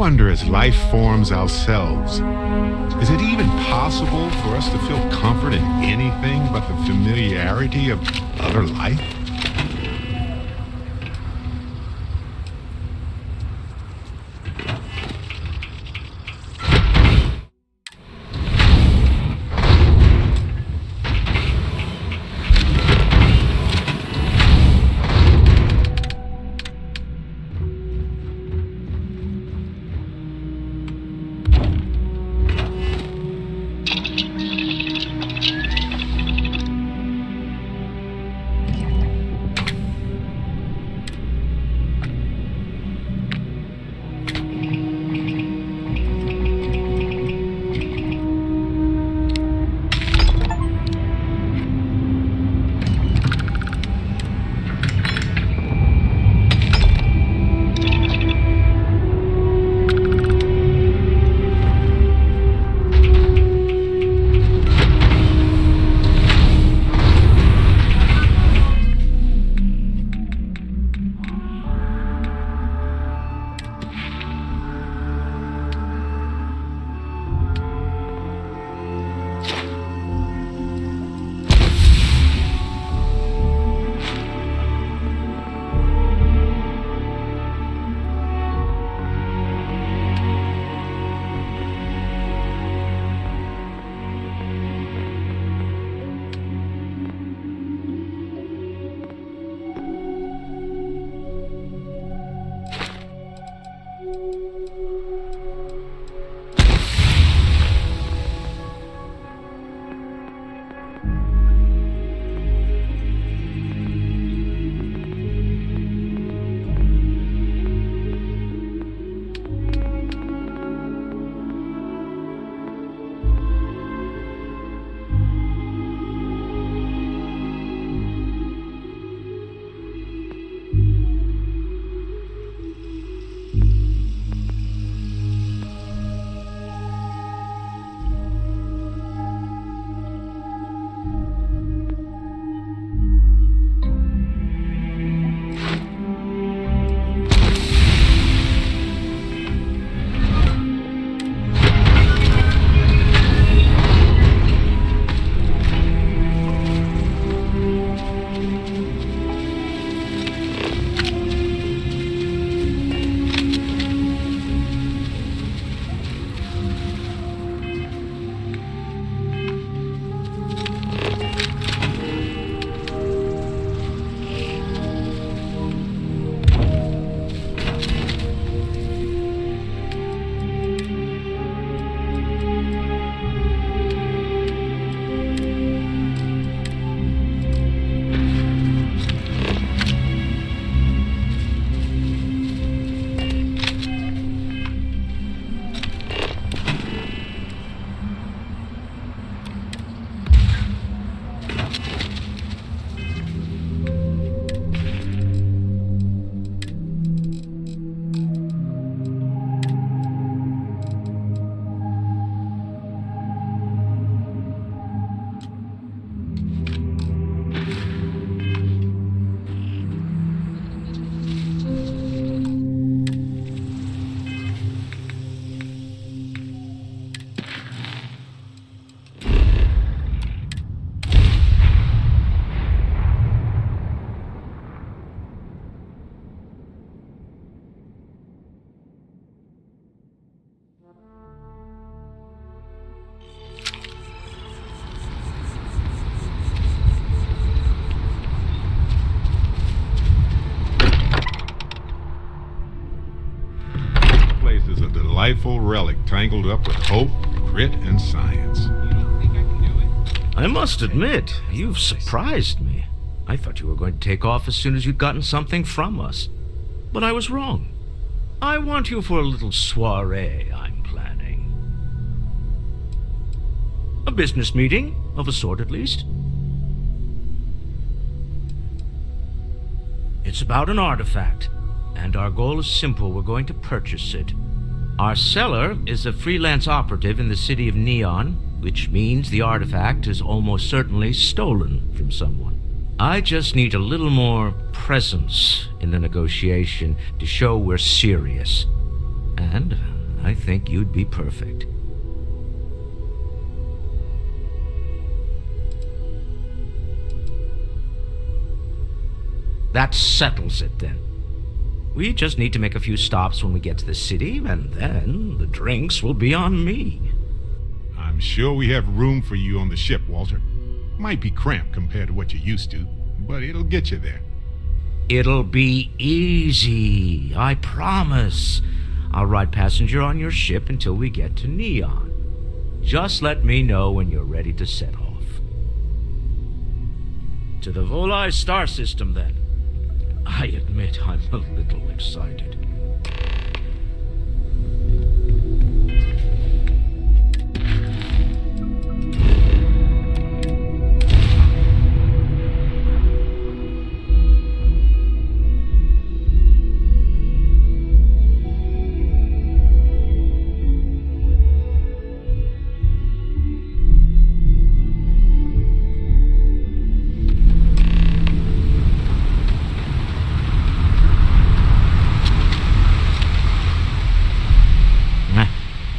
wonder, as life forms ourselves, is it even possible for us to feel comfort in anything but the familiarity of other life? Delightful relic tangled up with hope, grit, and science. I must admit, you've surprised me. I thought you were going to take off as soon as you'd gotten something from us. But I was wrong. I want you for a little soiree I'm planning. A business meeting, of a sort at least. It's about an artifact, and our goal is simple. We're going to purchase it. Our seller is a freelance operative in the city of Neon, which means the artifact is almost certainly stolen from someone. I just need a little more presence in the negotiation to show we're serious. And I think you'd be perfect. That settles it, then. We just need to make a few stops when we get to the city, and then the drinks will be on me. I'm sure we have room for you on the ship, Walter. Might be cramped compared to what you're used to, but it'll get you there. It'll be easy, I promise. I'll ride passenger on your ship until we get to Neon. Just let me know when you're ready to set off. To the Volai star system, then. I admit I'm a little excited.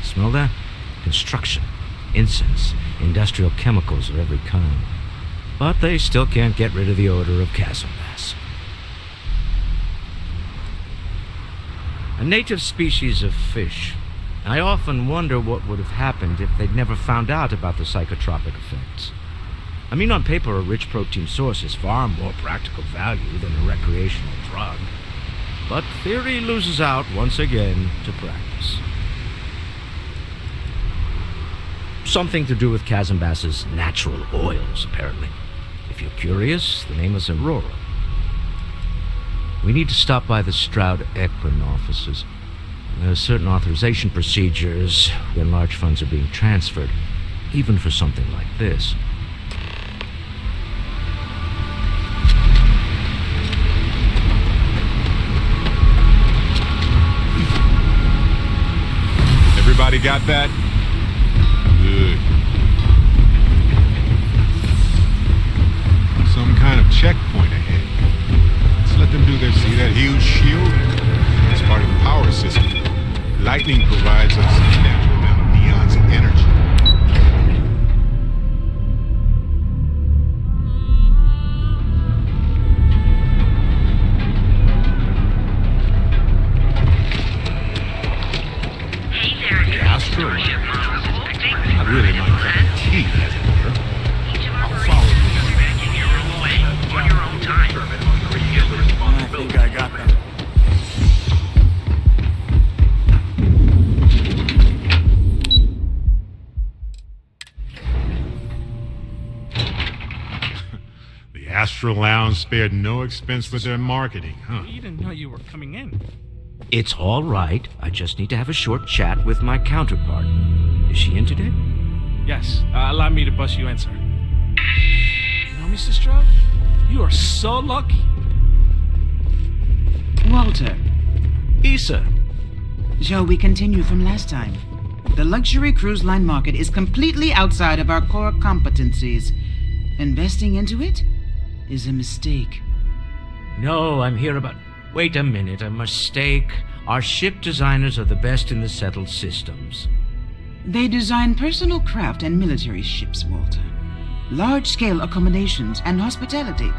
Smell that? Construction, incense, industrial chemicals of every kind. But they still can't get rid of the odor of chasm gas. A native species of fish. I often wonder what would have happened if they'd never found out about the psychotropic effects. I mean, on paper, a rich protein source is far more practical value than a recreational drug. But theory loses out once again to practice. Something to do with Kazambas's natural oils, apparently. If you're curious, the name is Aurora. We need to stop by the Stroud Equine offices. There are certain authorization procedures when large funds are being transferred, even for something like this. Everybody got that? Good. Some kind of checkpoint ahead. Let's let them do their... See that huge shield? That's part of the power system. Lightning provides a substantial amount of Neon's energy. The Astro? Not really my cup of tea, as it were. I'll follow you. On your own time. I think I got them. The Astro Lounge spared no expense with their marketing, huh? You didn't know you were coming in. It's all right. I just need to have a short chat with my counterpart. Is she in today? Yes, allow me to bust you in, sir. You know, Mr. Stroud, you are so lucky. Walter, Issa. shall we continue from last time? The luxury cruise line market is completely outside of our core competencies. Investing into it is a mistake. No, I'm here about... Wait a minute, a mistake. Our ship designers are the best in the settled systems. They design personal craft and military ships, Walter. Large-scale accommodations and hospitality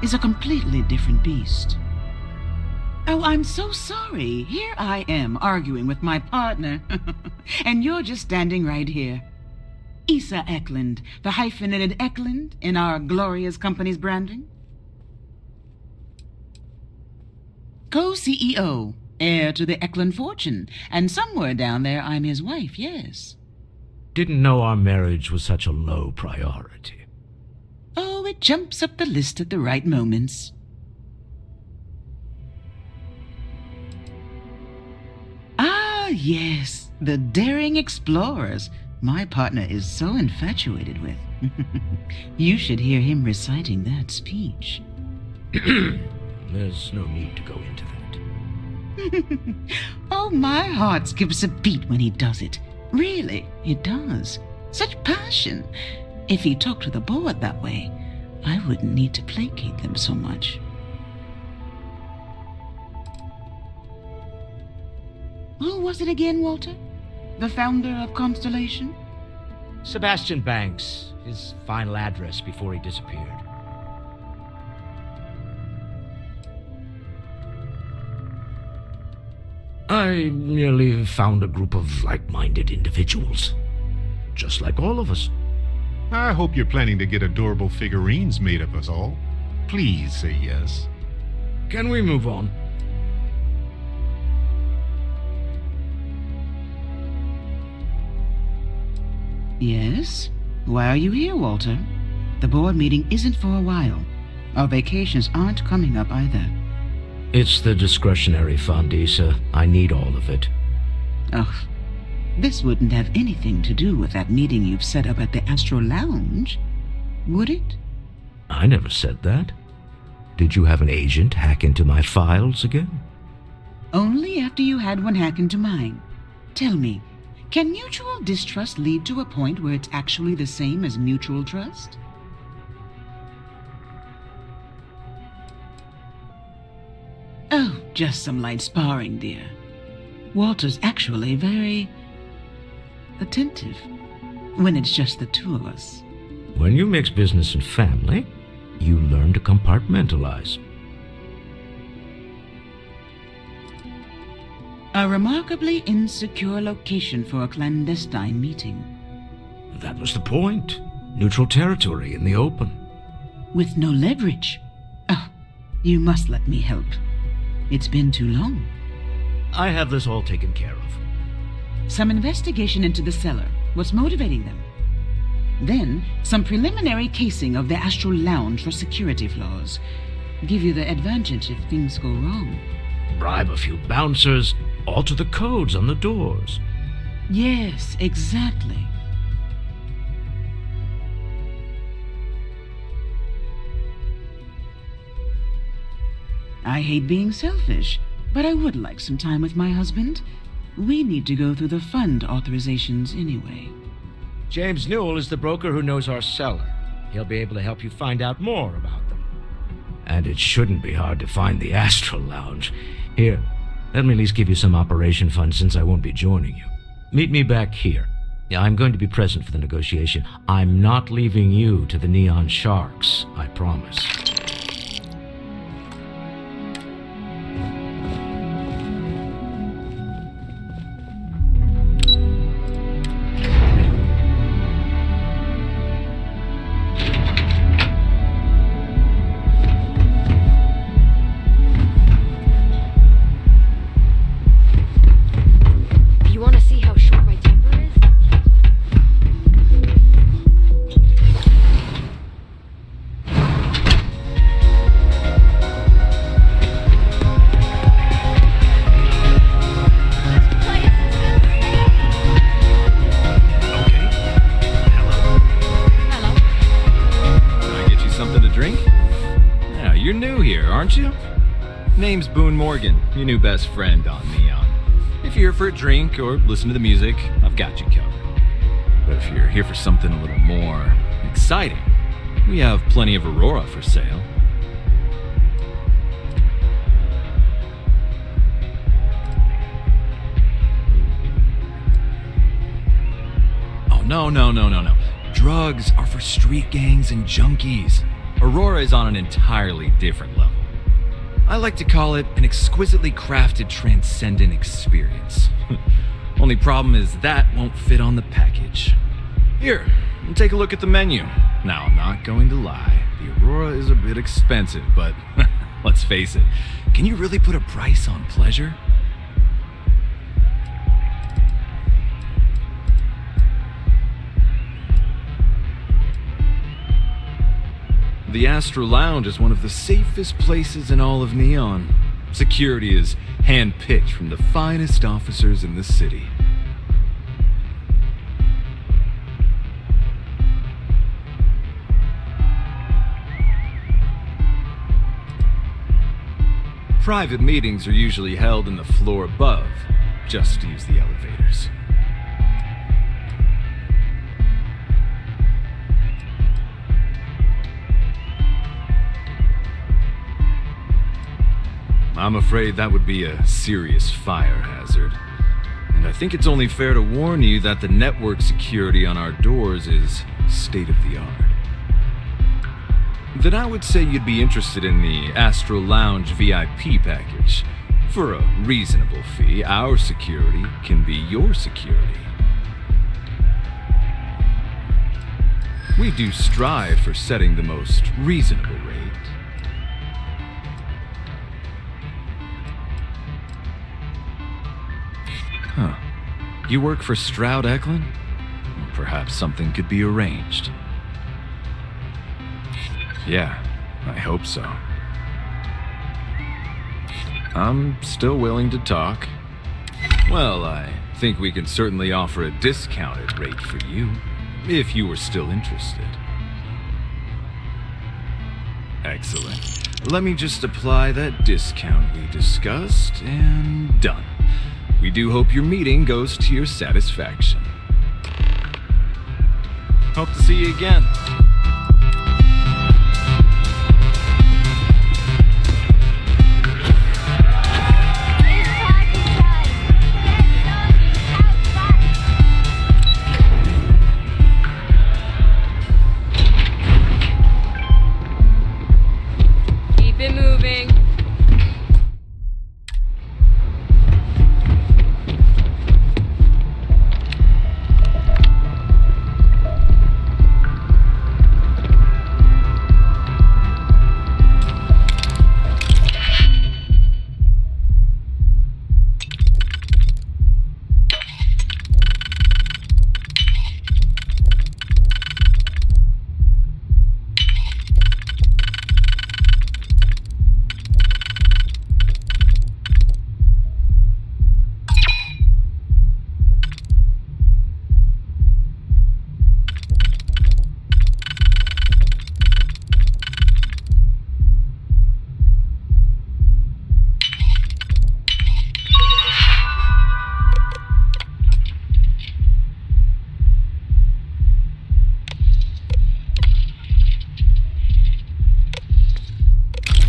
is a completely different beast. Oh, I'm so sorry. Here I am arguing with my partner. And you're just standing right here. Issa Eklund, the hyphenated Eklund in our glorious company's branding. Co-CEO, heir to the Eklund fortune, and somewhere down there I'm his wife, yes. Didn't know our marriage was such a low priority. Oh, it jumps up the list at the right moments. Ah, yes, the daring explorers my partner is so infatuated with. You should hear him reciting that speech. There's no need to go into that. Oh, my heart skips a beat when he does it. Really, it does. Such passion. If he talked to the board that way, I wouldn't need to placate them so much. Who was it again, Walter? The founder of Constellation? Sebastian Banks, his final address before he disappeared. I merely found a group of like-minded individuals. Just like all of us. I hope you're planning to get adorable figurines made of us all. Please say yes. Can we move on? Yes? Why are you here, Walter? The board meeting isn't for a while. Our vacations aren't coming up either. It's the discretionary fund, Issa. I need all of it. Ugh. This wouldn't have anything to do with that meeting you've set up at the Astro Lounge, would it? I never said that. Did you have an agent hack into my files again? Only after you had one hack into mine. Tell me, can mutual distrust lead to a point where it's actually the same as mutual trust? Oh, just some light sparring, dear. Walter's actually very attentive when it's just the two of us. When you mix business and family, you learn to compartmentalize. A remarkably insecure location for a clandestine meeting. That was the point. Neutral territory in the open. With no leverage. Oh, you must let me help. It's been too long. I have this all taken care of. Some investigation into the cellar. What's motivating them? Then, some preliminary casing of the Astral Lounge for security flaws. Give you the advantage if things go wrong. Bribe a few bouncers, alter the codes on the doors. Yes, exactly. I hate being selfish, but I would like some time with my husband. We need to go through the fund authorizations anyway. James Newell is the broker who knows our cellar. He'll be able to help you find out more about them. And it shouldn't be hard to find the Astral Lounge. Here, let me at least give you some operation funds since I won't be joining you. Meet me back here. I'm going to be present for the negotiation. I'm not leaving you to the Neon Sharks, I promise. You want to see how short my temper is? Okay. Hello. Hello. Can I get you something to drink? Yeah, you're new here, aren't you? Name's Boone Morgan, your new best friend on Neon. If you're here for a drink or listen to the music, I've got you covered. But if you're here for something a little more exciting, we have plenty of Aurora for sale. Oh, no. Drugs are for street gangs and junkies. Aurora is on an entirely different level. I like to call it an exquisitely crafted transcendent experience. Only problem is that won't fit on the package. Here, take a look at the menu. Now, I'm not going to lie. The Aurora is a bit expensive, but let's face it. Can you really put a price on pleasure? The Astro Lounge is one of the safest places in all of Neon. Security is hand-picked from the finest officers in the city. Private meetings are usually held in the floor above, just to use the elevators. I'm afraid that would be a serious fire hazard. And I think it's only fair to warn you that the network security on our doors is state of the art. Then I would say you'd be interested in the Astral Lounge VIP package. For a reasonable fee, our security can be your security. We do strive for setting the most reasonable rate. Huh. You work for Stroud Eklund? Well, perhaps something could be arranged. Yeah, I hope so. I'm still willing to talk. Well, I think we can certainly offer a discounted rate for you, if you were still interested. Excellent. Let me just apply that discount we discussed, and done. We do hope your meeting goes to your satisfaction. Hope to see you again. Keep it moving.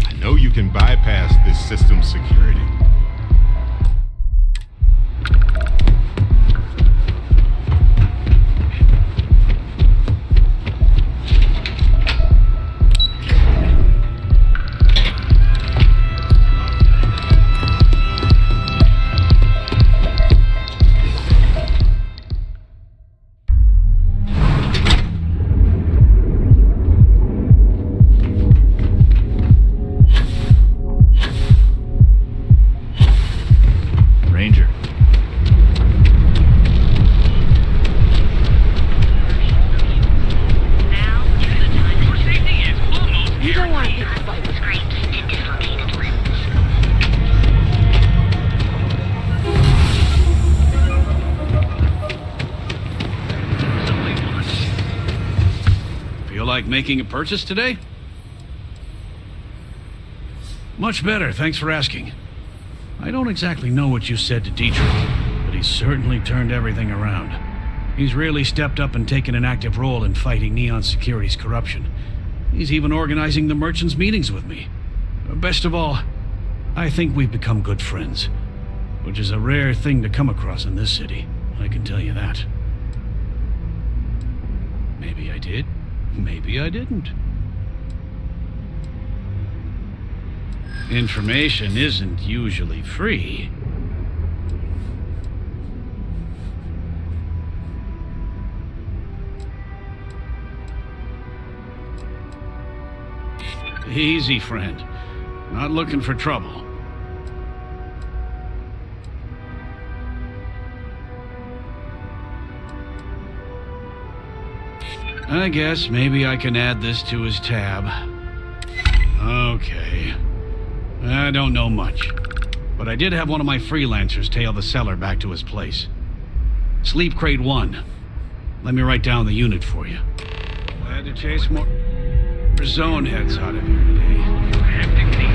I know you can bypass this system's security. Ranger. Now is the time for safety is almost You don't want to pick a guaranteed. fight with Scrapes and dislocated limbs. Feel like making a purchase today? Much better, thanks for asking. I don't exactly know what you said to Dietrich, but he's certainly turned everything around. He's really stepped up and taken an active role in fighting Neon Security's corruption. He's even organizing the merchants' meetings with me. Best of all, I think we've become good friends, which is a rare thing to come across in this city, I can tell you that. Maybe I did, maybe I didn't. Information isn't usually free. Easy, friend. Not looking for trouble. I guess maybe I can add this to his tab. Okay. I don't know much, but I did have one of my freelancers tail the seller back to his place. Sleep Crate 1. Let me write down the unit for you. Glad to chase more zone heads out of here today. Hectic scene.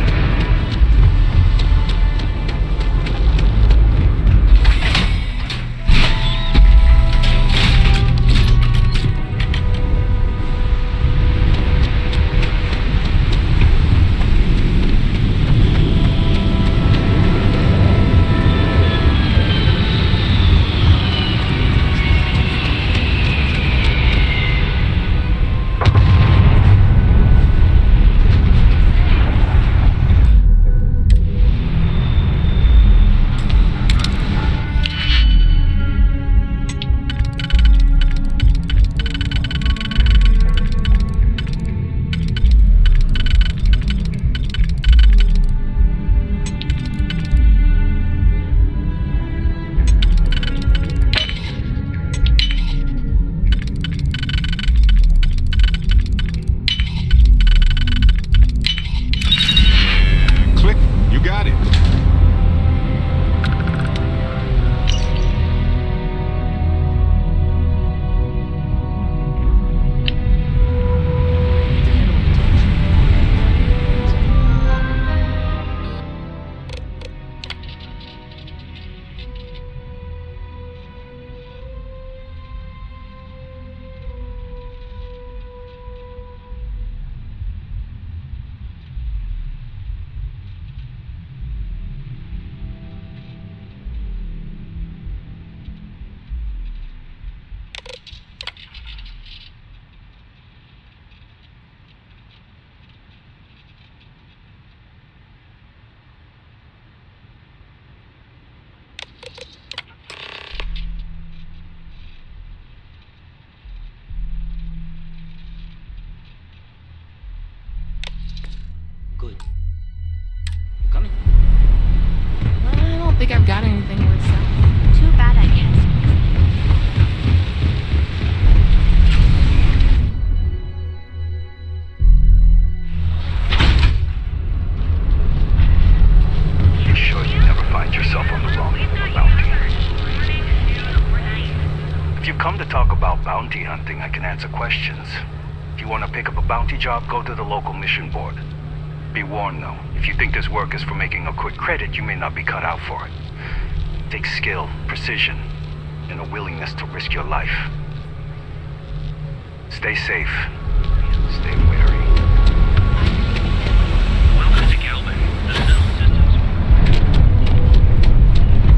bounty hunting, I can answer questions. If you want to pick up a bounty job, go to the local mission board. Be warned, though, if you think this work is for making a quick credit, you may not be cut out for it. It takes skill, precision, and a willingness to risk your life. Stay safe. Stay wary. Welcome to Kelvin. The cell systems.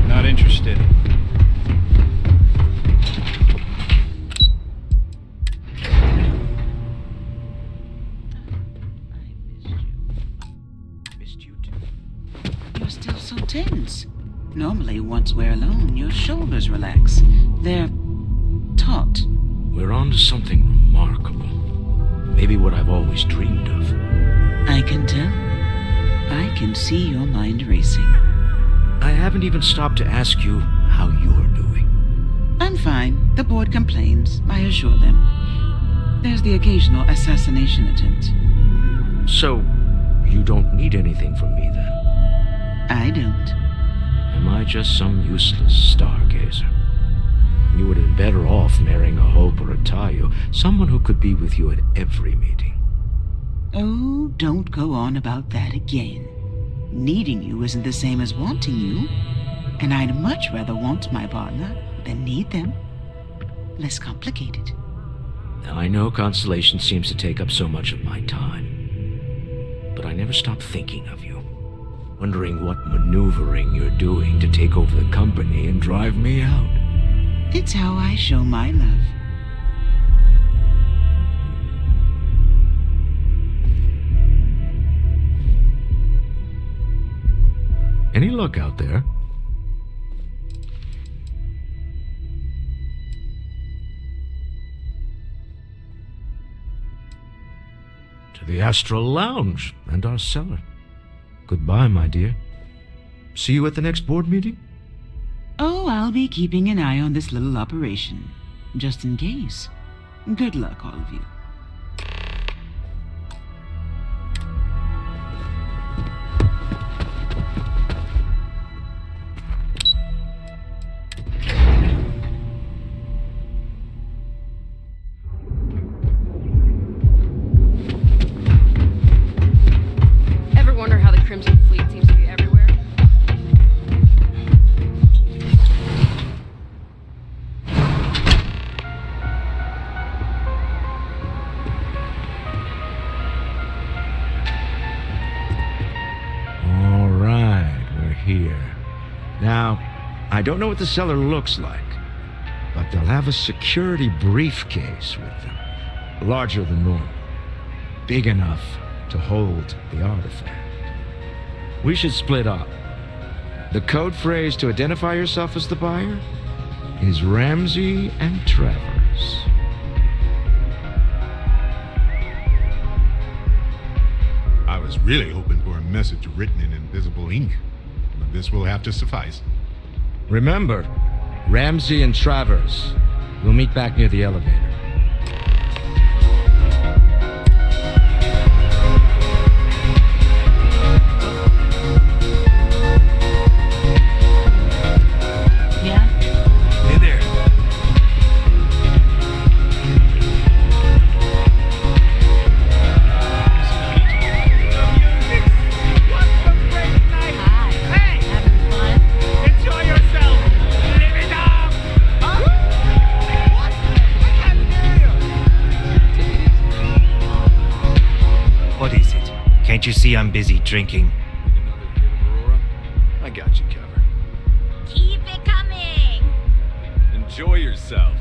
Not interested. Missed you too. You're still so tense. Normally, once we're alone, your shoulders relax. They're taut. We're on to something remarkable. Maybe what I've always dreamed of. I can tell. I can see your mind racing. I haven't even stopped to ask you how you're doing. I'm fine. The board complains. I assure them. There's the occasional assassination attempt. So, you don't need anything from me then? I don't. Am I just some useless stargazer? You would have been better off marrying a Hope or a Tayo, someone who could be with you at every meeting. Oh, don't go on about that again. Needing you isn't the same as wanting you. And I'd much rather want my partner than need them. Less complicated. Now, I know Constellation seems to take up so much of my time. But I never stop thinking of you. Wondering what maneuvering you're doing to take over the company and drive me out. It's how I show my love. Any luck out there? To the Astral Lounge and our cellar. Goodbye, my dear. See you at the next board meeting? Oh, I'll be keeping an eye on this little operation. Just in case. Good luck, all of you. Ever wonder how the Crimson Fleet seems to be everywhere? All right, we're here. Now, I don't know what the cellar looks like, but they'll have a security briefcase with them. Larger than normal. Big enough to hold the artifact. We should split up. The code phrase to identify yourself as the buyer is Ramsey and Travers. I was really hoping for a message written in invisible ink, but this will have to suffice. Remember, Ramsey and Travers. We'll meet back near the elevator. Yeah? Hey there. Hi. Hey! Having fun? Enjoy yourself! Live it up! Huh? What? I can't hear you! What is it? Can't you see I'm busy drinking? Need another hit of Aurora? I got you covered. Keep it coming! Enjoy yourself.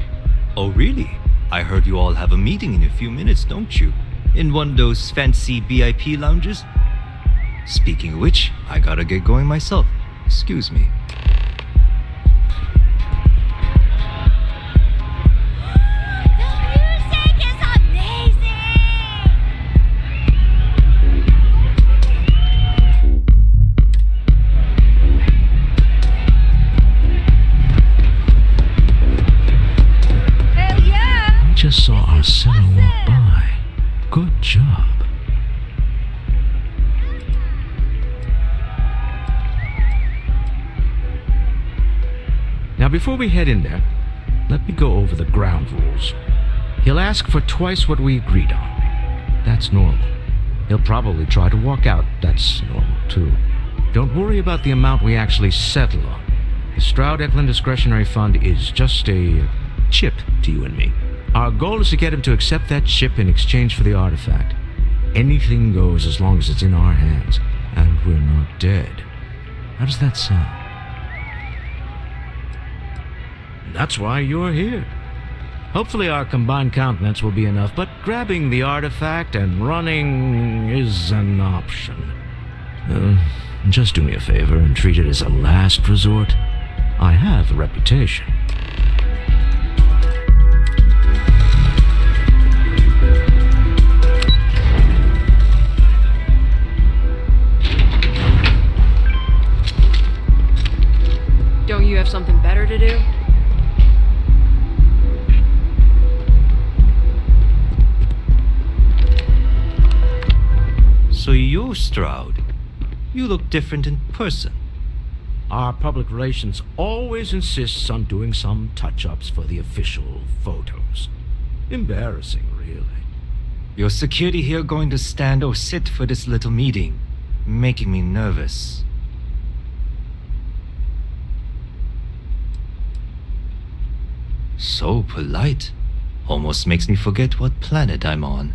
Oh, really? I heard you all have a meeting in a few minutes, don't you? In one of those fancy VIP lounges? Speaking of which, I gotta get going myself. Excuse me. The music is amazing! Hell yeah! I just saw our cellar walk by. Good job. Now, before we head in there, let me go over the ground rules. He'll ask for twice what we agreed on. That's normal. He'll probably try to walk out. That's normal, too. Don't worry about the amount we actually settle on. The Stroud-Eklund Discretionary Fund is just a chip to you and me. Our goal is to get him to accept that chip in exchange for the artifact. Anything goes as long as it's in our hands, and we're not dead. How does that sound? That's why you're here. Hopefully our combined countenance will be enough, but grabbing the artifact and running is an option. Just do me a favor and treat it as a last resort. I have a reputation. Don't you have something better to do? So you, Stroud, you look different in person. Our public relations always insists on doing some touch-ups for the official photos. Embarrassing, really. Your security here going to stand or sit for this little meeting, making me nervous. So polite. Almost makes me forget what planet I'm on.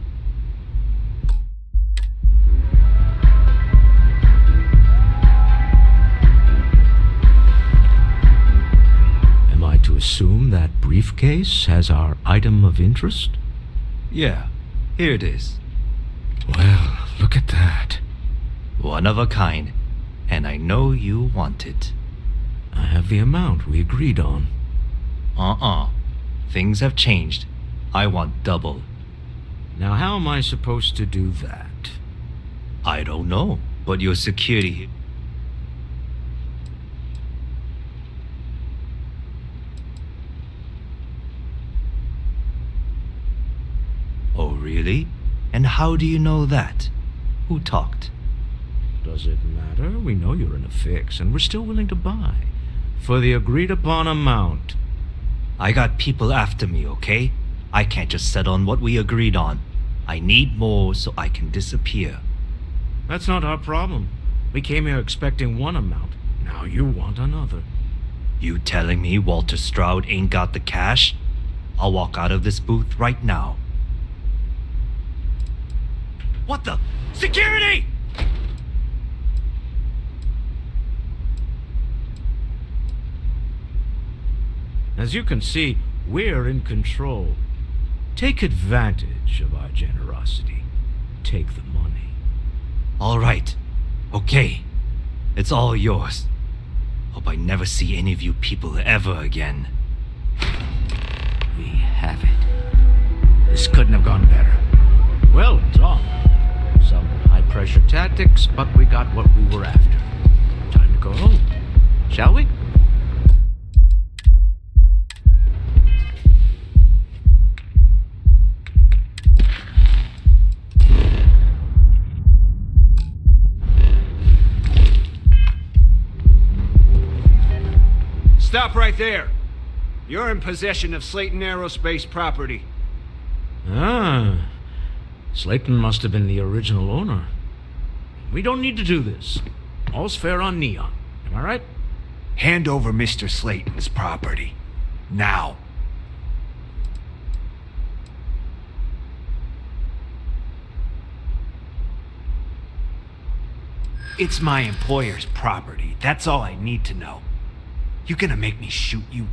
Am I to assume that briefcase has our item of interest? Yeah, here it is. Well, look at that. One of a kind, and I know you want it. I have the amount we agreed on. Things have changed. I want double. Now, how am I supposed to do that? I don't know, but your security... Oh, really? And how do you know that? Who talked? Does it matter? We know you're in a fix, and we're still willing to buy. For the agreed-upon amount. I got people after me, okay? I can't just settle on what we agreed on. I need more so I can disappear. That's not our problem. We came here expecting one amount. Now you want another. You telling me Walter Stroud ain't got the cash? I'll walk out of this booth right now. What the? Security! As you can see, we're in control. Take advantage of our generosity. Take the money. All right. Okay. It's all yours. Hope I never see any of you people ever again. We have it. This couldn't have gone better. Well done. Some high-pressure tactics, but we got what we were after. Time to go home. Shall we? Stop right there. You're in possession of Slayton Aerospace property. Ah. Slayton must have been the original owner. We don't need to do this. All's fair on Neon. Am I right? Hand over Mr. Slayton's property. Now. It's my employer's property. That's all I need to know. You gonna make me shoot you?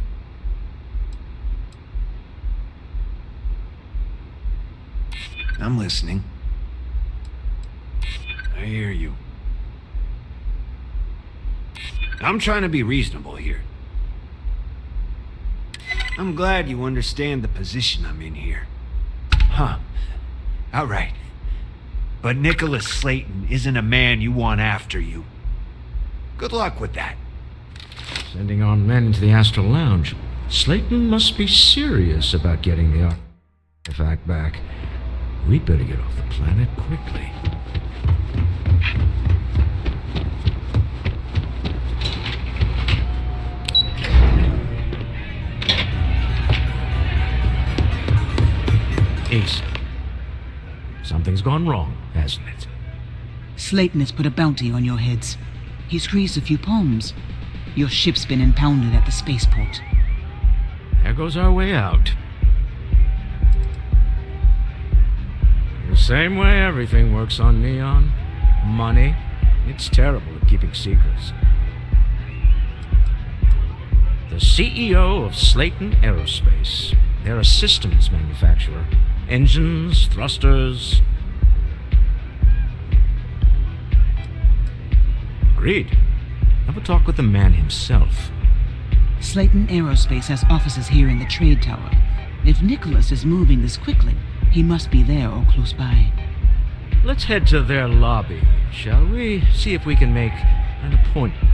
I'm listening. I hear you. I'm trying to be reasonable here. I'm glad you understand the position I'm in here. Huh. All right. But Nicholas Slayton isn't a man you want after you. Good luck with that. Sending our men into the Astral Lounge. Slayton must be serious about getting the artifact back. We'd better get off the planet quickly. Something's gone wrong, hasn't it? Slayton has put a bounty on your heads. He's greased a few palms. Your ship's been impounded at the spaceport. There goes our way out. The same way everything works on Neon. Money. It's terrible at keeping secrets. The CEO of Slayton Aerospace. They're a systems manufacturer. Engines, thrusters. Agreed. Have a talk with the man himself. Slayton Aerospace has offices here in the trade tower. If Nicholas is moving this quickly, he must be there or close by. Let's head to their lobby, shall we? See if we can make an appointment.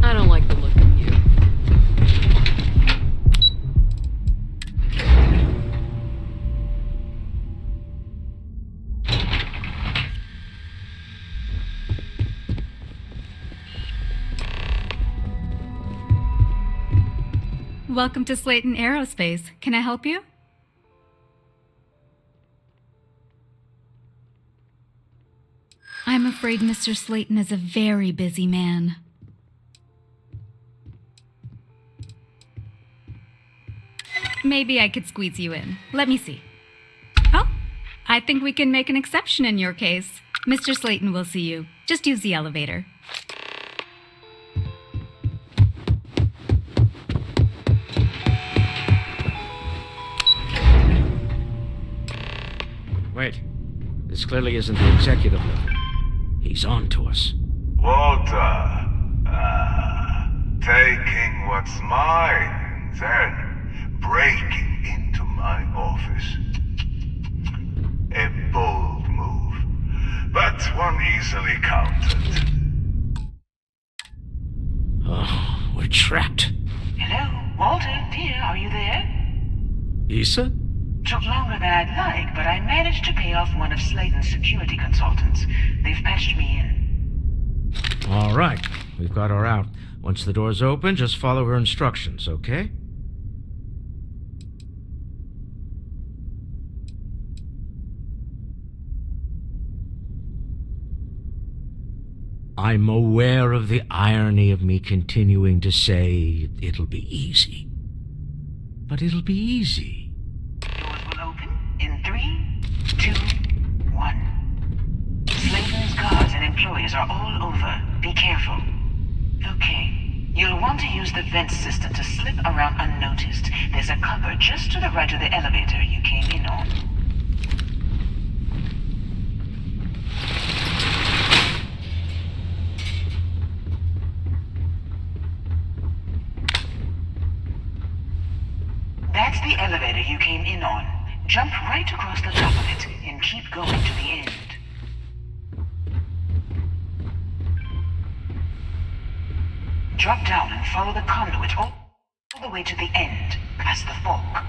I don't like the look of you. Welcome to Slayton Aerospace. Can I help you? I'm afraid Mr. Slayton is a very busy man. Maybe I could squeeze you in. Let me see. Oh, I think we can make an exception in your case. Mr. Slayton will see you. Just use the elevator. Wait. This clearly isn't the executive level. He's on to us. Walter, taking what's mine and then breaking into my office. A bold move, but one easily countered. Oh, we're trapped. Hello, Walter, dear, are you there? Issa? Took longer than I'd like, but I managed to pay off one of Slayton's security consultants. They've patched me in. All right. We've got her out. Once the door's open, just follow her instructions, okay? I'm aware of the irony of me continuing to say it'll be easy. But it'll be easy. Doors will open in 3, 2, 1. Slayton's guards and employees are all over. Be careful. Okay. You'll want to use the vent system to slip around unnoticed. There's a cupboard just to the right of the elevator you came in on. That's the elevator you came in on. Jump right across the top of it and keep going to the end. Drop down and follow the conduit all the way to the end, past the fork.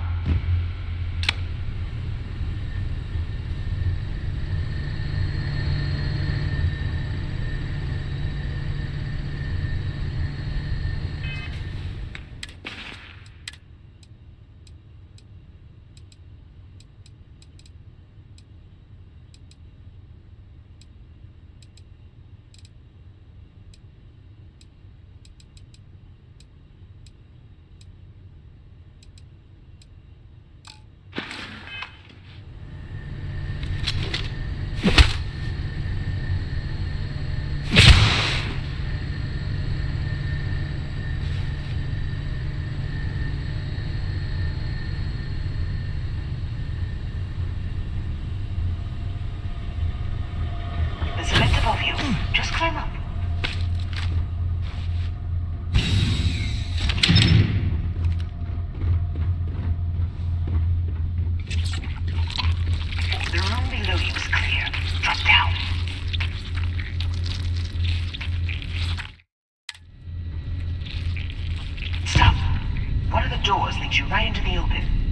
There's a vent above you. Just climb up. The room below you is clear. Drop down. Stop. One of the doors leads you right into the open.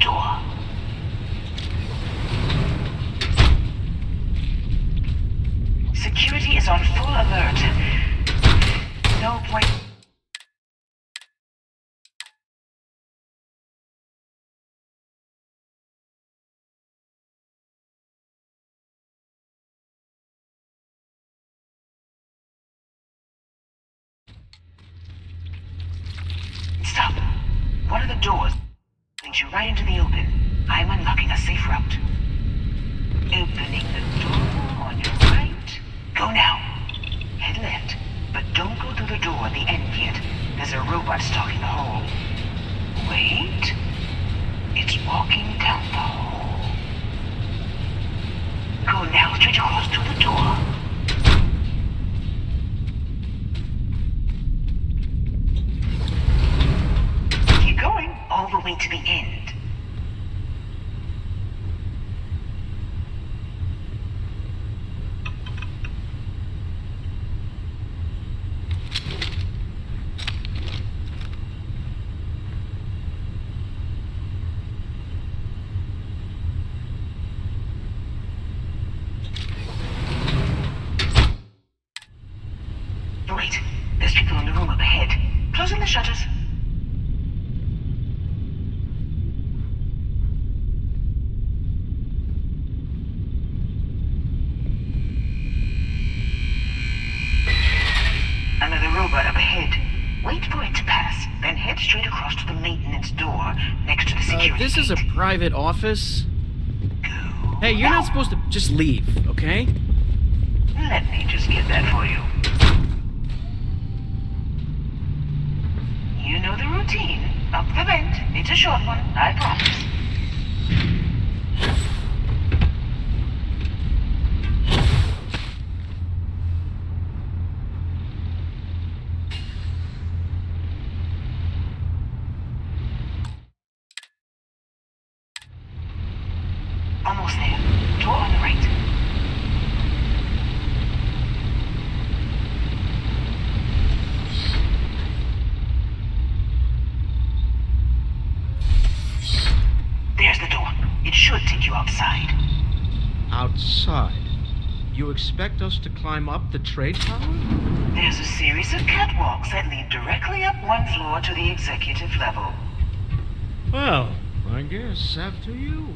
door. Security is on full alert. No point. Stop. One of the doors brings you right into the open. I'm unlocking a safe route. Opening the door on your right. Go now. Head left, but don't go through the door at the end yet. There's a robot stalking the hole. Wait. It's walking down the hole. Go now, straight across to the door. Keep going all the way to the end. Wait, there's people in the room up ahead. Closing the shutters. Another robot up ahead. Wait for it to pass, then head straight across to the maintenance door next to the security This is a gate. private office. Hey, you're not supposed to just leave, okay? Let me just get that for you. You know the routine. Up the vent. It's a short one, I promise. Almost there. Door on the right. There's the door. It should take you outside. Outside? You expect us to climb up the trade tower? There's a series of catwalks that lead directly up one floor to the executive level. Well, I guess after you.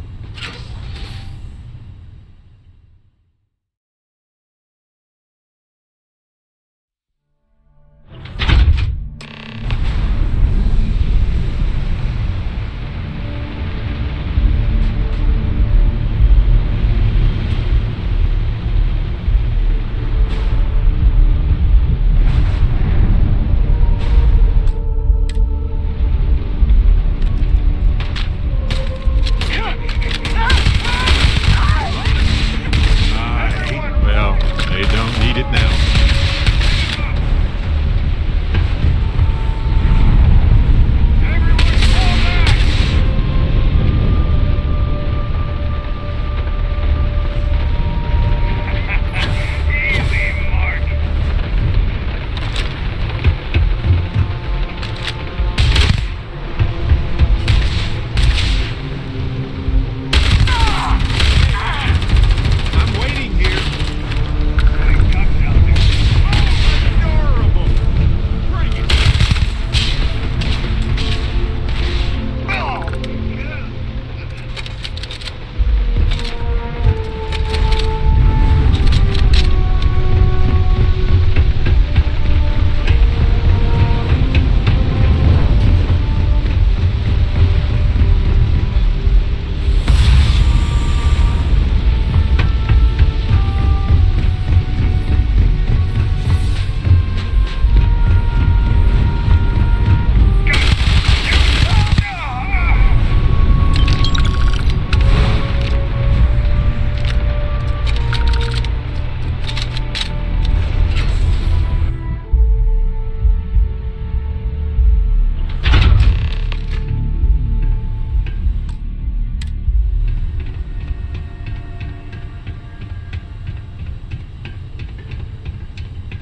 Well, they don't need it now. I'm waiting here. Adorable. Bring it.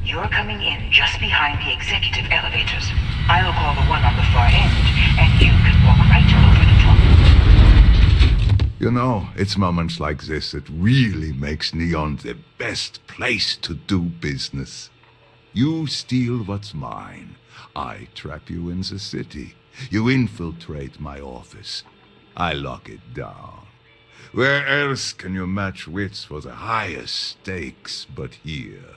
You're coming in just behind the executive elevators. I'll call the one on the far end, and you can walk right over the top. You know, it's moments like this that really makes Neon the best place to do business. You steal what's mine. I trap you in the city. You infiltrate my office. I lock it down. Where else can you match wits for the highest stakes but here?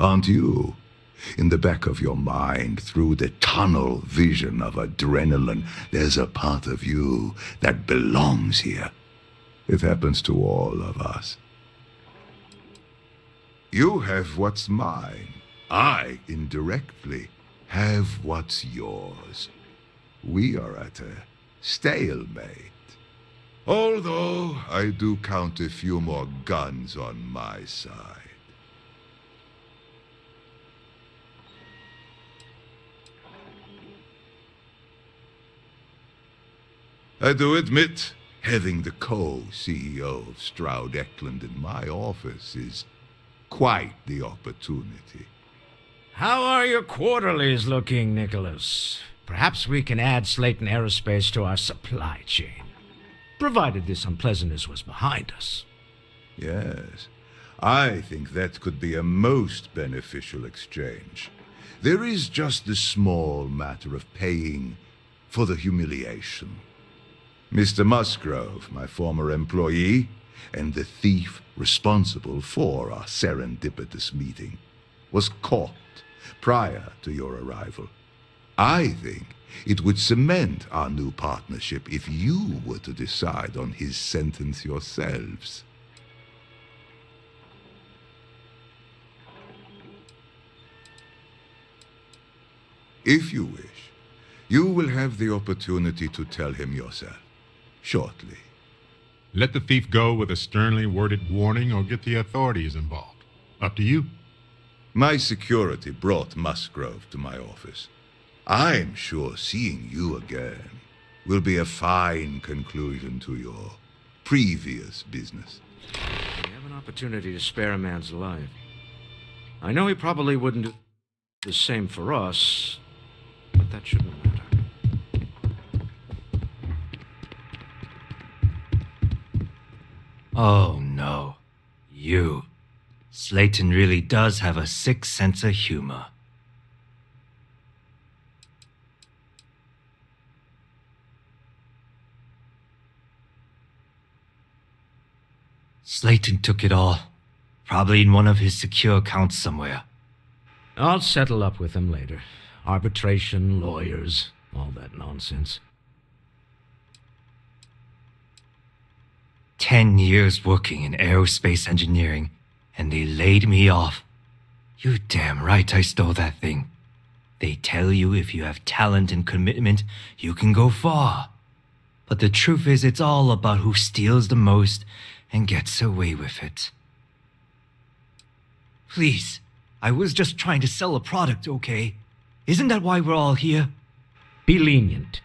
Aren't you? In the back of your mind, through the tunnel vision of adrenaline, there's a part of you that belongs here. It happens to all of us. You have what's mine. I, indirectly, have what's yours. We are at a stalemate. Although I do count a few more guns on my side. I do admit, having the co-CEO of Stroud Eklund in my office is quite the opportunity. How are your quarterlies looking, Nicholas? Perhaps we can add Slayton Aerospace to our supply chain, provided this unpleasantness was behind us. Yes, I think that could be a most beneficial exchange. There is just the small matter of paying for the humiliation. Mr. Musgrove, my former employee, and the thief responsible for our serendipitous meeting, was caught prior to your arrival. I think it would cement our new partnership if you were to decide on his sentence yourselves. If you wish, you will have the opportunity to tell him yourself. Shortly. Let the thief go with a sternly worded warning or get the authorities involved. Up to you. My security brought Musgrove to my office. I'm sure seeing you again will be a fine conclusion to your previous business. We have an opportunity to spare a man's life. I know he probably wouldn't do the same for us, but that shouldn't matter. Oh no. You. Slayton really does have a sick sense of humor. Slayton took it all. Probably in one of his secure accounts somewhere. I'll settle up with him later. Arbitration, lawyers, all that nonsense. 10 years working in aerospace engineering, and they laid me off. You damn right I stole that thing. They tell you if you have talent and commitment, you can go far. But the truth is, it's all about who steals the most and gets away with it. Please, I was just trying to sell a product, okay? Isn't that why we're all here? Be lenient.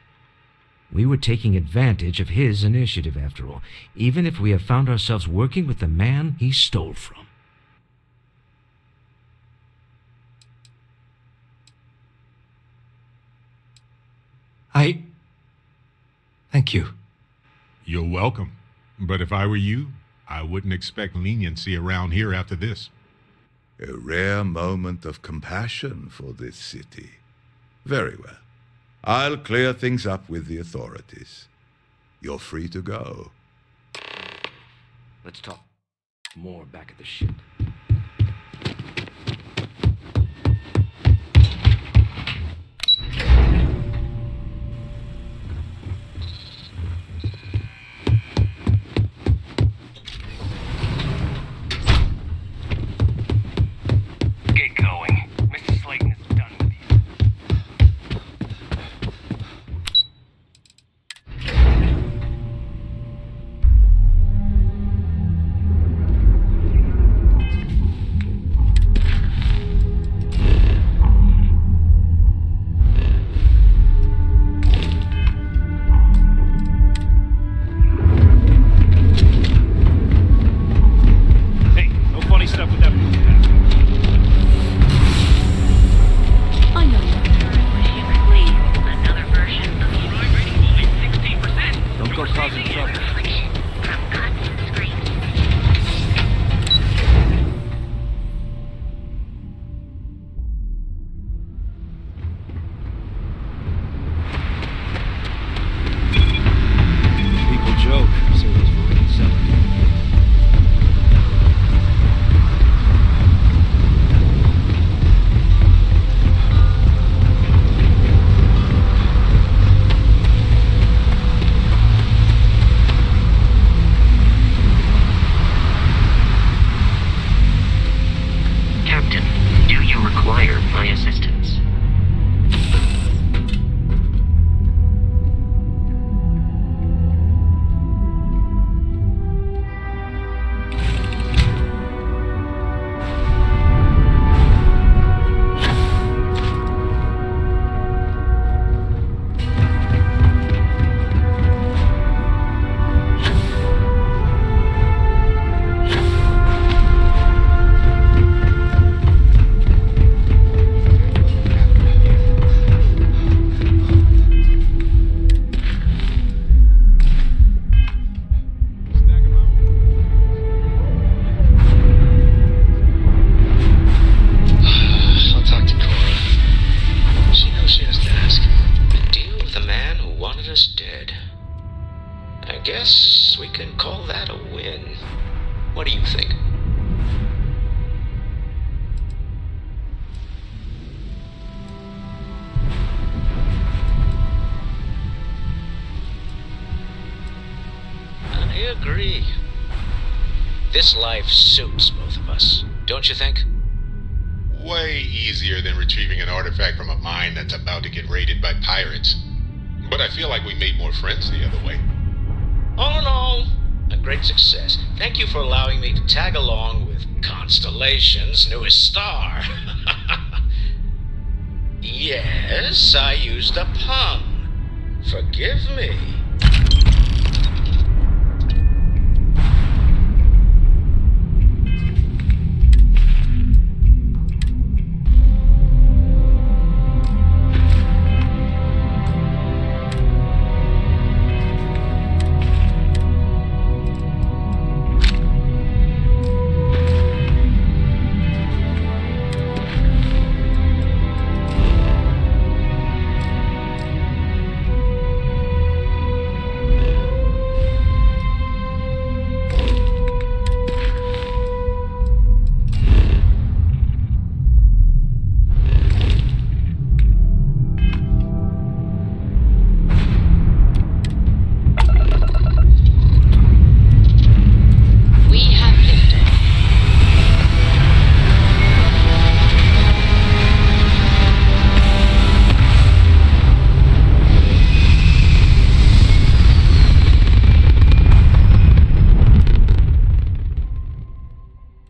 We were taking advantage of his initiative, after all, even if we have found ourselves working with the man he stole from. Thank you. You're welcome. But if I were you, I wouldn't expect leniency around here after this. A rare moment of compassion for this city. Very well. I'll clear things up with the authorities. You're free to go. Let's talk more back at the ship. Get going. Mr. Slayton is done with you. This life suits both of us, don't you think? Way easier than retrieving an artifact from a mine that's about to get raided by pirates. But I feel like we made more friends the other way. All in all, a great success. Thank you for allowing me to tag along with Constellation's newest star. Yes, I used a pun. Forgive me.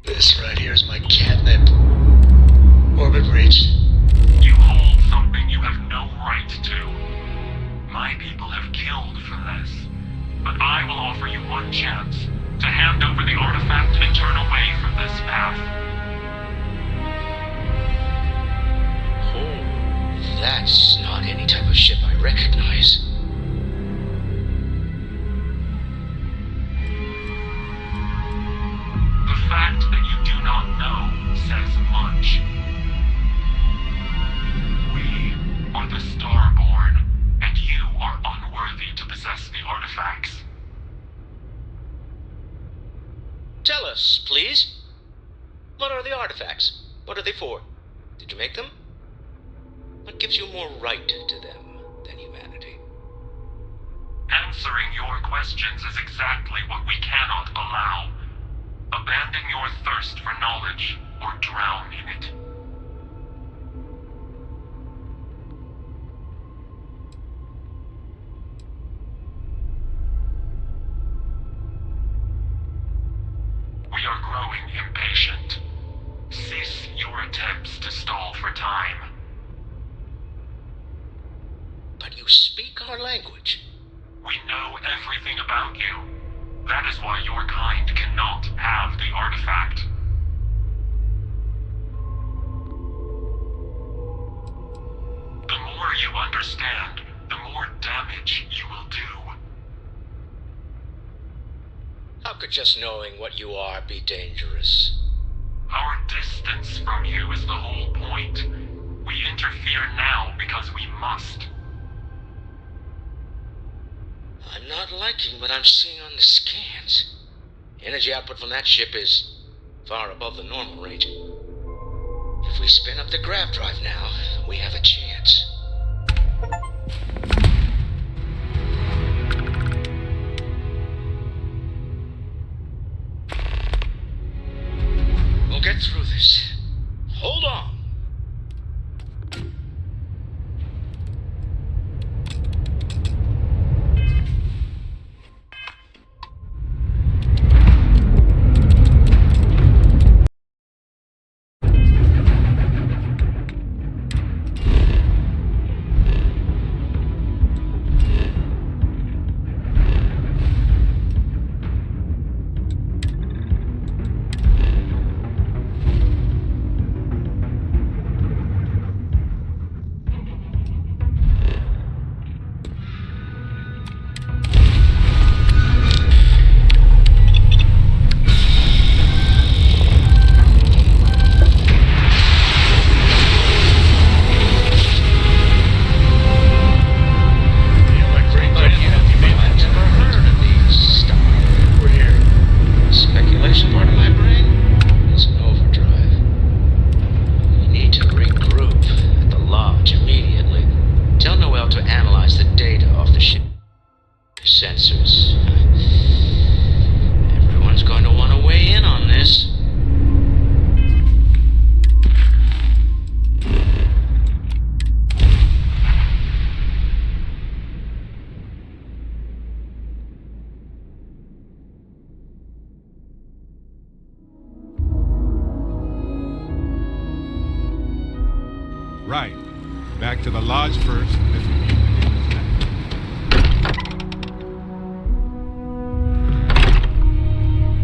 This right here is my catnip. Orbit reached. You hold something you have no right to. My people have killed for this. But I will offer you one chance to hand over the artifact and turn away from this path. Oh, that's not any type of ship I recognize. The fact that you do not know says much. We are the Starborn, and you are unworthy to possess the artifacts. Tell us, please. What are the artifacts? What are they for? Did you make them? What gives you more right to them than humanity? Answering your questions is exactly what we cannot allow. Abandon your thirst for knowledge, or drown in it. We are growing impatient. Cease your attempts to stall for time. But you speak our language. We know everything about you. That is why your kind cannot have the artifact. The more you understand, the more damage you will do. How could just knowing what you are be dangerous? Our distance from you is the whole point. We interfere now because we must. I'm not liking what I'm seeing on the scans. Energy output from that ship is far above the normal range. If we spin up the grav drive now, we have a chance. We'll get through this. Hold on. Right. Back to the lodge first, then review the data.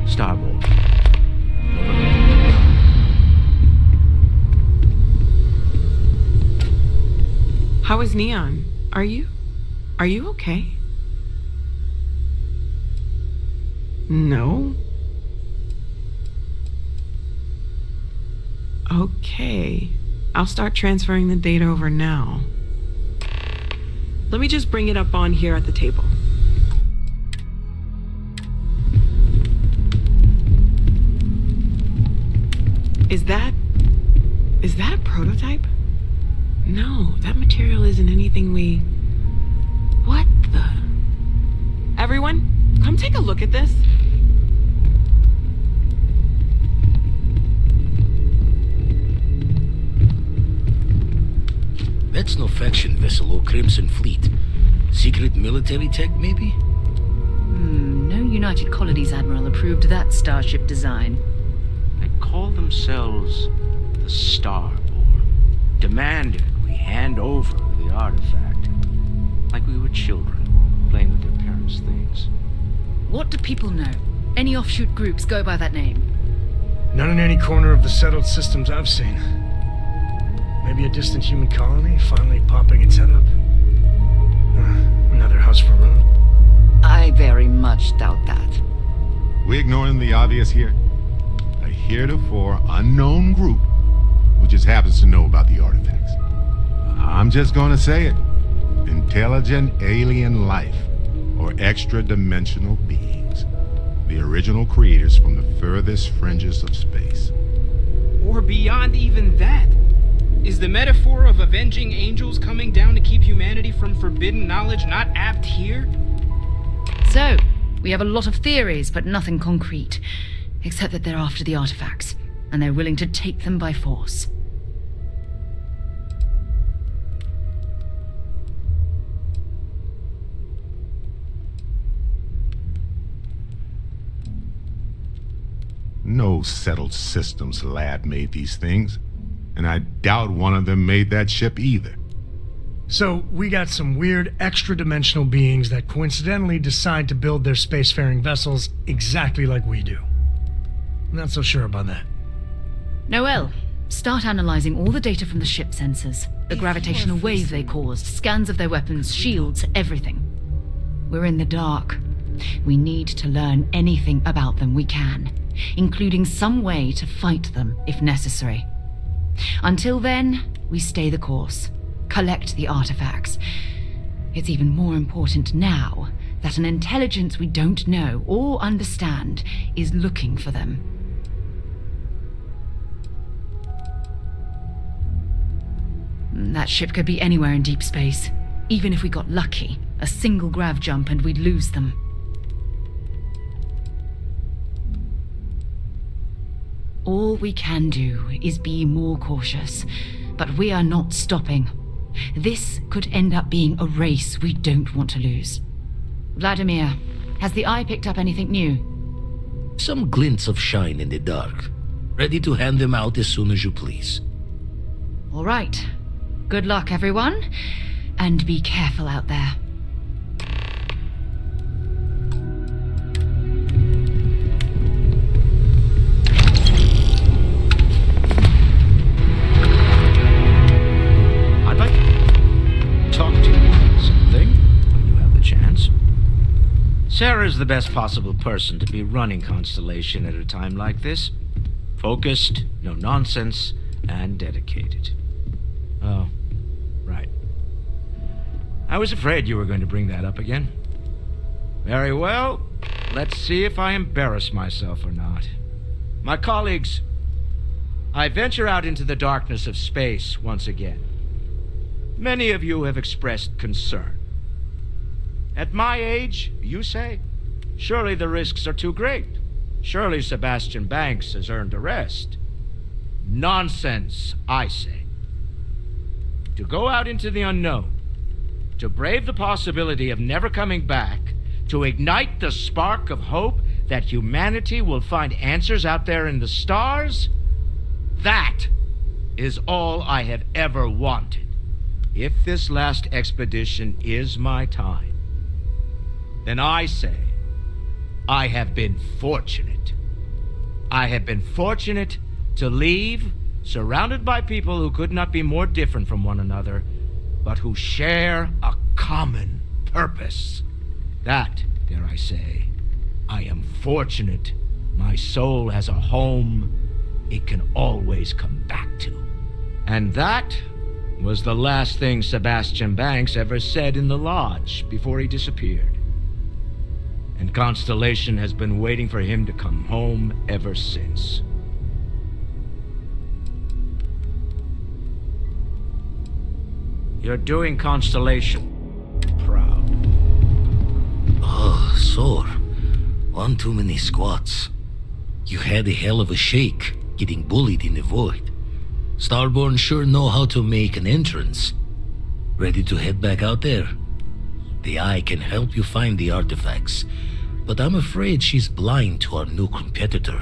Starboard. How is Neon? Are you okay? No? Okay. I'll start transferring the data over now. Let me just bring it up on here at the table. Is that a prototype? No, that material isn't anything we... What the... Everyone, come take a look at this. That's no faction vessel or Crimson Fleet. Secret military tech, maybe? No United Colonies Admiral approved that starship design. They call themselves the Starboard. Demanded we hand over the artifact. Like we were children, playing with their parents' things. What do people know? Any offshoot groups go by that name? Not in any corner of the settled systems I've seen. Maybe a distant human colony finally popping its head up. Another house for Rune. I very much doubt that. We ignoring the obvious here? A heretofore unknown group who just happens to know about the artifacts. I'm just gonna say it. Intelligent alien life, or extra-dimensional beings. The original creators from the furthest fringes of space. Or beyond even that. Is the metaphor of avenging angels coming down to keep humanity from forbidden knowledge not apt here? So, we have a lot of theories, but nothing concrete. Except that they're after the artifacts, and they're willing to take them by force. No settled systems lab made these things, and I doubt one of them made that ship either. So, we got some weird extra-dimensional beings that coincidentally decide to build their spacefaring vessels exactly like we do. Not so sure about that. Noel, start analyzing all the data from the ship sensors. The gravitational wave they caused, scans of their weapons, shields, everything. We're in the dark. We need to learn anything about them we can, including some way to fight them if necessary. Until then, we stay the course, collect the artifacts. It's even more important now that an intelligence we don't know or understand is looking for them. That ship could be anywhere in deep space. Even if we got lucky, a single grav jump and we'd lose them. All we can do is be more cautious, but we are not stopping. This could end up being a race we don't want to lose. Vladimir, has the Eye picked up anything new? Some glints of shine in the dark. Ready to hand them out as soon as you please. All right. Good luck, everyone, and be careful out there. I'd like to talk to you about something when you have the chance. Sarah's the best possible person to be running Constellation at a time like this. Focused, no nonsense, and dedicated. Oh, right. I was afraid you were going to bring that up again. Very well. Let's see if I embarrass myself or not. My colleagues, I venture out into the darkness of space once again. Many of you have expressed concern. At my age, you say, surely the risks are too great. Surely Sebastian Banks has earned a rest. Nonsense, I say. To go out into the unknown, to brave the possibility of never coming back, to ignite the spark of hope that humanity will find answers out there in the stars, that is all I have ever wanted. If this last expedition is my time, then I say I have been fortunate. I have been fortunate to leave surrounded by people who could not be more different from one another, but who share a common purpose. That, dare I say, I am fortunate. My soul has a home it can always come back to. And that was the last thing Sebastian Banks ever said in the lodge before he disappeared. And Constellation has been waiting for him to come home ever since. You're doing Constellation proud. Oh, sore. One too many squats. You had a hell of a shake, getting bullied in the void. Starborn sure know how to make an entrance. Ready to head back out there? The Eye can help you find the artifacts, but I'm afraid she's blind to our new competitor.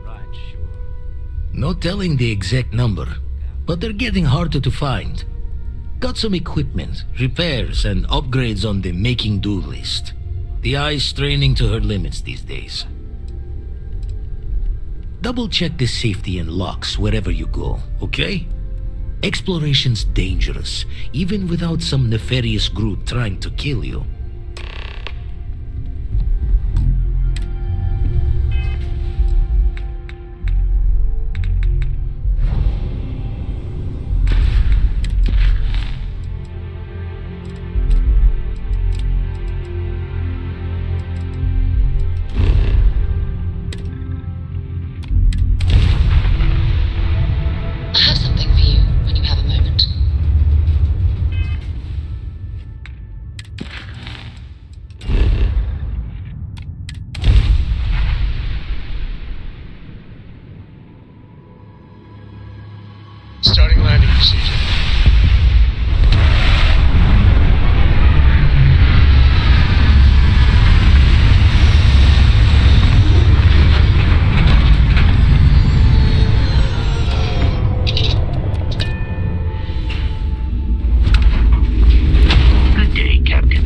Right, sure. No telling the exact number, but they're getting harder to find. Got some equipment, repairs, and upgrades on the making-do list. The Eye's straining to her limits these days. Double-check the safety and locks wherever you go, okay? Exploration's dangerous, even without some nefarious group trying to kill you. I have something for you when you have a moment. Starting landing procedure. Good day, Captain.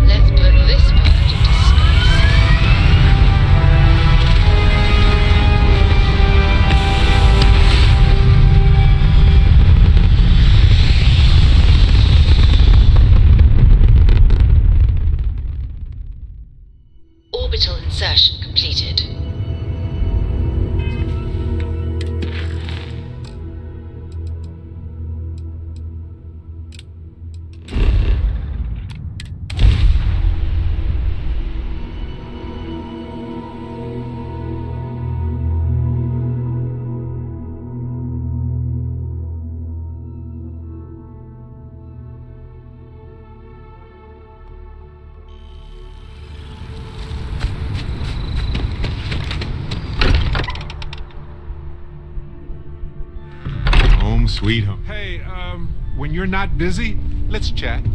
Let's put this part into space. Orbital insertion completed. Home sweet home. Hey, when you're not busy, let's chat. Look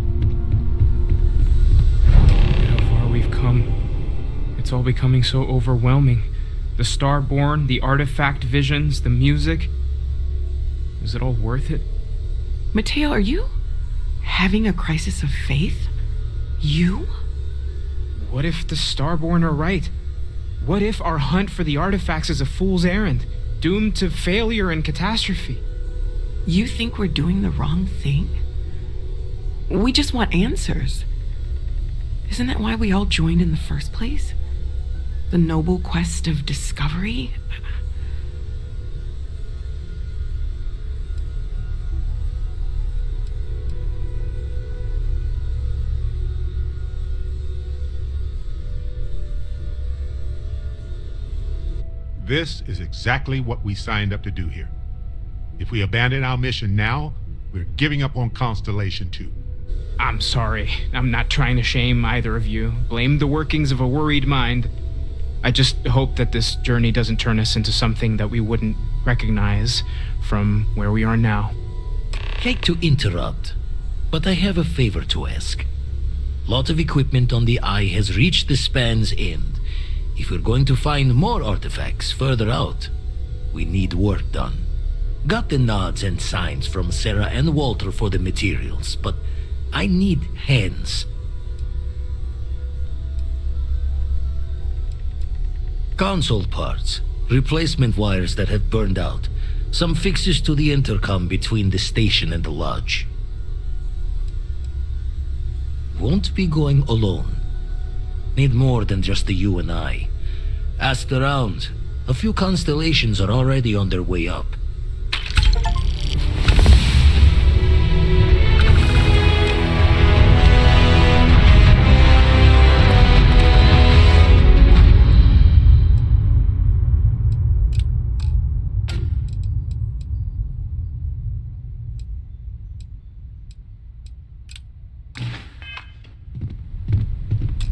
at how far we've come. It's all becoming so overwhelming. The Starborn, the artifact visions, the music. Is it all worth it? Mateo, are you having a crisis of faith? You? What if the Starborn are right? What if our hunt for the artifacts is a fool's errand, doomed to failure and catastrophe? You think we're doing the wrong thing? We just want answers. Isn't that why we all joined in the first place? The noble quest of discovery? This is exactly what we signed up to do here. If we abandon our mission now, we're giving up on Constellation 2. I'm sorry. I'm not trying to shame either of you. Blame the workings of a worried mind. I just hope that this journey doesn't turn us into something that we wouldn't recognize from where we are now. Hate to interrupt, but I have a favor to ask. Lot of equipment on the Eye has reached the span's end. If we're going to find more artifacts further out, we need work done. Got the nods and signs from Sarah and Walter for the materials, but I need hands. Console parts, replacement wires that have burned out, some fixes to the intercom between the station and the lodge. Won't be going alone. Need more than just the you and I. Asked around. A few constellations are already on their way up.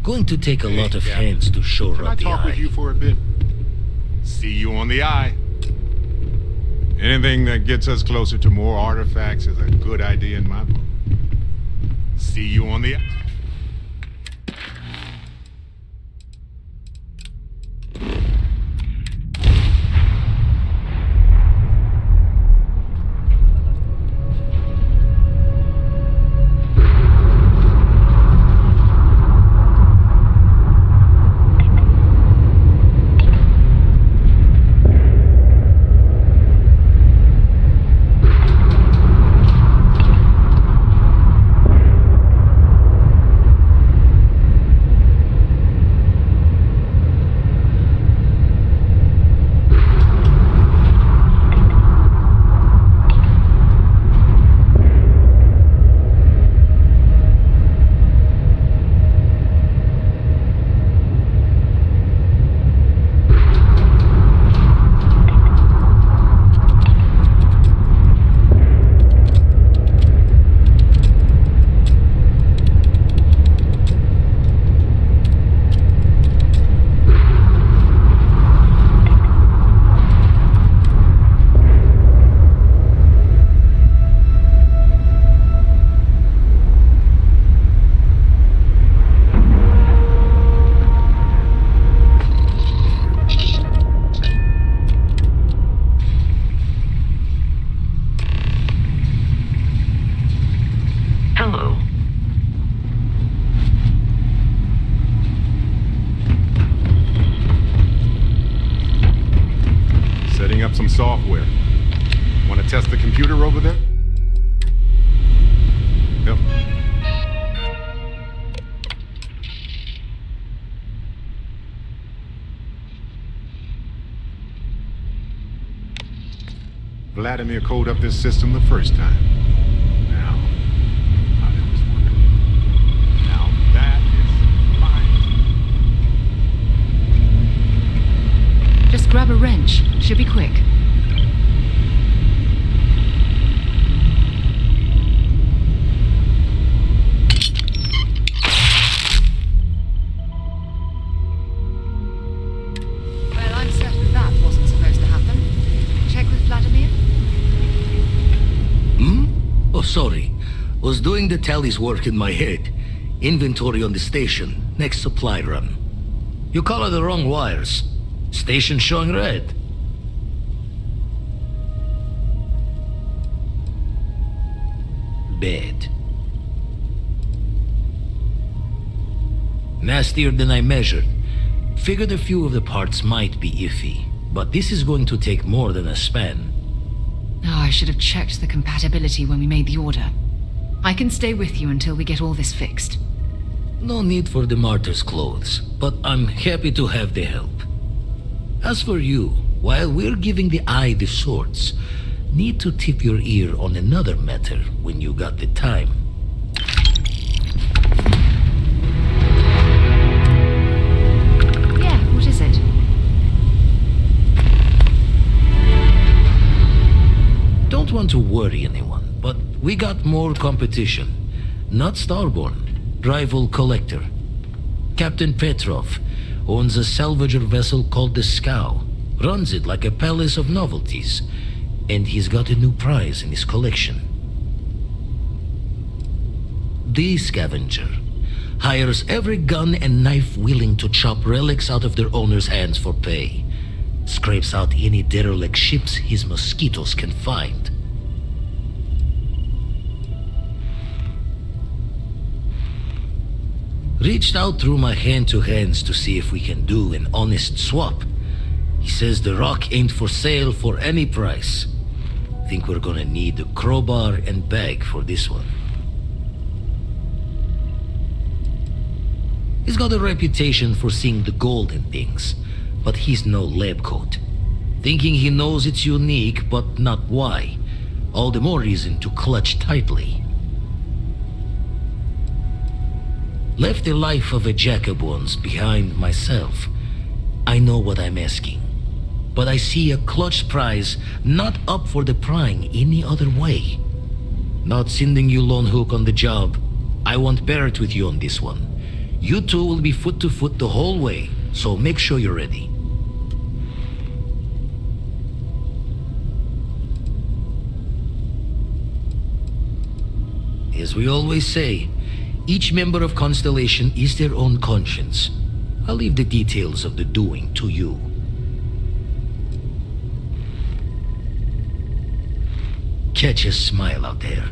Going to take a lot of hands to shore Can I up the talk with Eye. you for a bit? See you on the Eye. Anything that gets us closer to more artifacts is a good idea in my book. See you on the Eye. Want to test the computer over there? Yep. Vladimir coded up this system the first time. Now, how did this work? Now that is fine. Just grab a wrench. Should be quick. Well, I'm certain that wasn't supposed to happen. Check with Vladimir? Oh, sorry. Was doing the tallies work in my head. Inventory on the station, next supply run. You color the wrong wires. Station showing red. Bad. Nastier than I measured. Figured a few of the parts might be iffy, but this is going to take more than a span. Oh, I should have checked the compatibility when we made the order. I can stay with you until we get all this fixed. No need for the martyr's clothes, but I'm happy to have the help. As for you, while we're giving the eye the swords, need to tip your ear on another matter when you got the time. Yeah, what is it? Don't want to worry anyone, but we got more competition. Not Starborn, rival collector. Captain Petrov owns a salvager vessel called the Scow. Runs it like a palace of novelties. And he's got a new prize in his collection. The Scavenger hires every gun and knife willing to chop relics out of their owner's hands for pay. Scrapes out any derelict ships his mosquitoes can find. Reached out through my hand-to-hands to see if we can do an honest swap. He says the rock ain't for sale for any price. Think we're gonna need a crowbar and bag for this one. He's got a reputation for seeing the gold in things, but he's no lab coat. Thinking he knows it's unique, but not why. All the more reason to clutch tightly. Left the life of a jack-o'-bones behind myself. I know what I'm asking. But I see a clutch prize not up for the prying any other way. Not sending you lone hook on the job. I want Barrett with you on this one. You two will be foot to foot the whole way, so make sure you're ready. As we always say, each member of Constellation is their own conscience. I'll leave the details of the doing to you. Catch a smile out there.